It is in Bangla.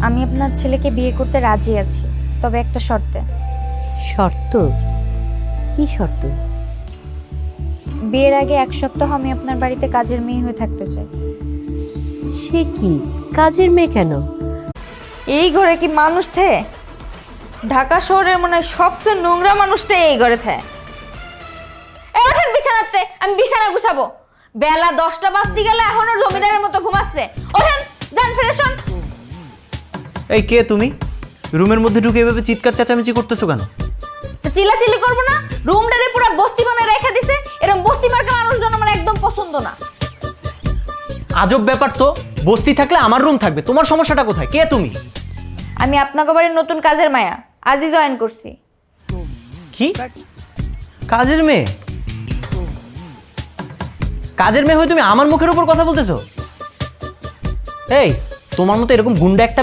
আমি আপনার ছেলেকে বিয়ে করতে রাজি আছি, তবে একটা শর্তে। শর্ত? কি শর্ত? বিয়ের আগে 1 সপ্তাহ আমি আপনার বাড়িতে কাজের মেয়ে হয়ে থাকতে চাই। সে কি, কাজের মেয়ে কেন? এই ঘরে কি মানুষ থাকে? ঢাকা শহরের মনে হয় সবচেয়ে নোংরা মানুষটা এই ঘরে থাকে। এই ওঠেন বিছানাতে, আমি বিছানা গুছাবো। বেলা 10টা বাজতে গেলে এখনো জমিদারের মতো ঘুমাচ্ছে। ওঠেন, যান ফ্রেশ হন। এই কে তুমি? রুমের মধ্যে ঢুকে এভাবে চিৎকার চেঁচামেচি করতেছো কেন? চিল্লাচিল্লি করবো না? রুমটারে পুরো বস্তি বানায় রেখে দিছে। এরকম বস্তি মার্কা মানুষজন আমার একদম পছন্দ না। আজব ব্যাপার তো, বস্তি থাকলে আমার রুম থাকবে, তোমার সমস্যাটা কোথায়? কে তুমি? আমি আপনাকে বাড়ির নতুন কাজের মায়া, আজই জয়েন করছি। কি কাজের মেয়ে? কাজের মেয়ে হয়ে তুমি আমার মুখের উপর কথা বলতেছো? এই, তোমার মতো এরকম গুন্ডা একটা